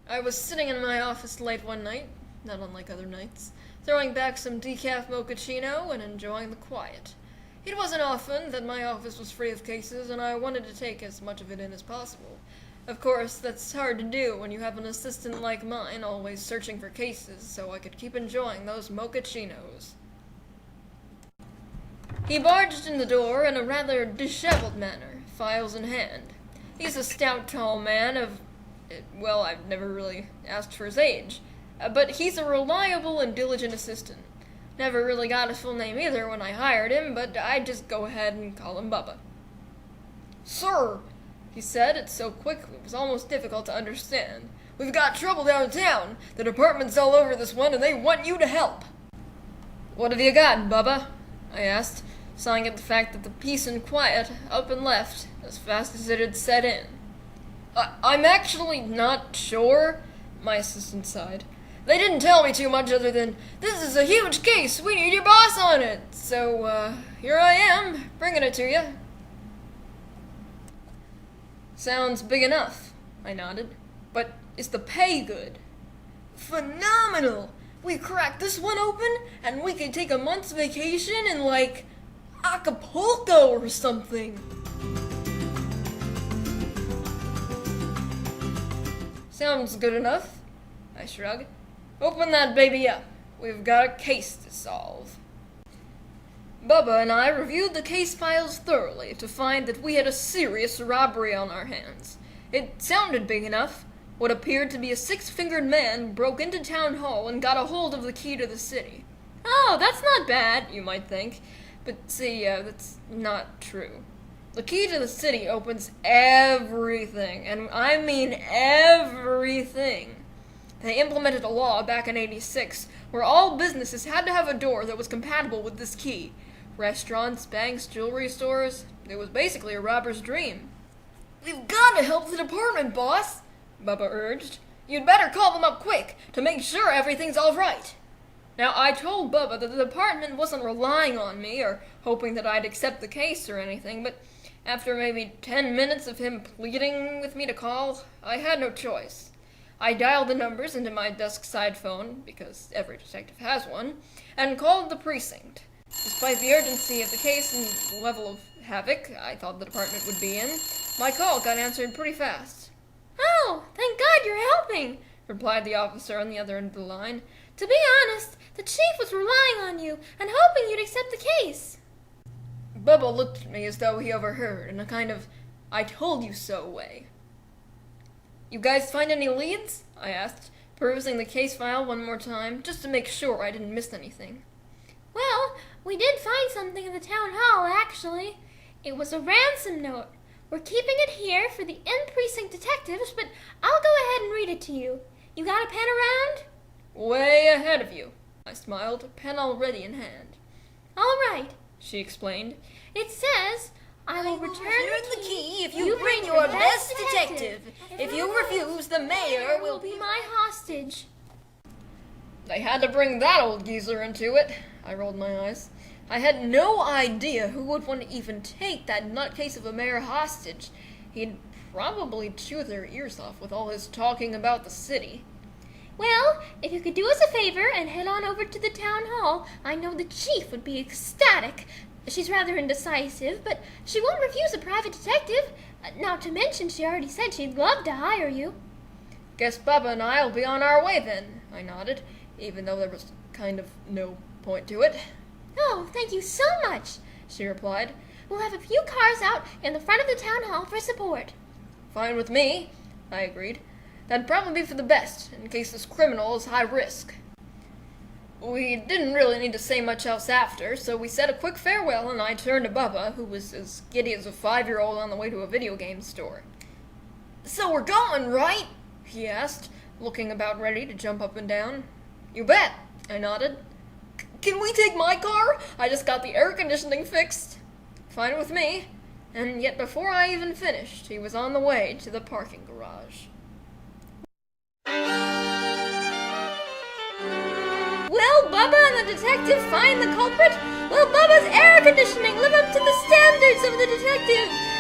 I was sitting in my office late one night, not unlike other nights, throwing back some decaf mochaccino and enjoying the quiet. It wasn't often that my office was free of cases, and I wanted to take as much of it in as possible. Of course, that's hard to do when you have an assistant like mine always searching for cases, so I could keep enjoying those mochaccinos. He barged in the door in a rather disheveled manner, files in hand. He's a stout, tall man of... well, I've never really asked for his age, but he's a reliable and diligent assistant. Never really got his full name either when I hired him, but I'd just go ahead and call him Bubba. "Sir," he said it so quick it was almost difficult to understand. "We've got trouble downtown. The department's all over this one, and they want you to help." "What have you got, Bubba?" I asked, sighing at the fact that the peace and quiet up and left as fast as it had set in. I'm actually not sure," my assistant sighed. "They didn't tell me too much other than, 'This is a huge case, we need your boss on it.' So, here I am, bringing it to you." "Sounds big enough," I nodded. "But is the pay good?" "Phenomenal! We cracked this one open, and we could take a month's vacation in, like, Acapulco or something." "Sounds good enough," I shrugged. "Open that baby up. We've got a case to solve." Bubba and I reviewed the case files thoroughly to find that we had a serious robbery on our hands. It sounded big enough. What appeared to be a six-fingered man broke into town hall and got a hold of the key to the city. Oh, that's not bad, you might think. But see, that's not true. The key to the city opens everything, and I mean everything. They implemented a law back in '86 where all businesses had to have a door that was compatible with this key. Restaurants, banks, jewelry stores. It was basically a robber's dream. "We've got to help the department, boss," Bubba urged. "You'd better call them up quick to make sure everything's all right." Now, I told Bubba that the department wasn't relying on me or hoping that I'd accept the case or anything, but after maybe 10 minutes of him pleading with me to call, I had no choice. I dialed the numbers into my desk side phone, because every detective has one, and called the precinct. Despite the urgency of the case and the level of havoc I thought the department would be in, my call got answered pretty fast. "Oh, thank God you're helping," replied the officer on the other end of the line. "To be honest, the chief was relying on you and hoping you'd accept the case." Bubba looked at me as though he overheard, in a kind of "I told you so" way. "You guys find any leads?" I asked, perusing the case file one more time, just to make sure I didn't miss anything. "Well, we did find something in the town hall, actually. It was a ransom note. We're keeping it here for the in-precinct detectives, but I'll go ahead and read it to you. You got a pen around?" "Way ahead of you," I smiled, pen already in hand. "All right," she explained. "It says, I will return the key if you bring your best detective. If you refuse, the mayor will be my hostage." They had to bring that old geezer into it. I rolled my eyes. I had no idea who would want to even take that nutcase of a mayor hostage. He'd probably chew their ears off with all his talking about the city. "Well, if you could do us a favor and head on over to the town hall, I know the chief would be ecstatic. She's rather indecisive, but she won't refuse a private detective. Not to mention she already said she'd love to hire you." "Guess Bubba and I'll be on our way then," I nodded, even though there was kind of no point to it. "Oh, thank you so much," she replied. "We'll have a few cars out in the front of the town hall for support." "Fine with me," I agreed. "That'd probably be for the best, in case this criminal is high risk." We didn't really need to say much else after, so we said a quick farewell, and I turned to Bubba, who was as giddy as a 5-year-old on the way to a video game store. "So we're going, right?" he asked, looking about ready to jump up and down. "You bet," I nodded. "Can we take my car? I just got the air conditioning fixed." "Fine with me." And yet before I even finished, he was on the way to the parking garage. and the detective find the culprit, will Bubba's air conditioning live up to the standards of the detective?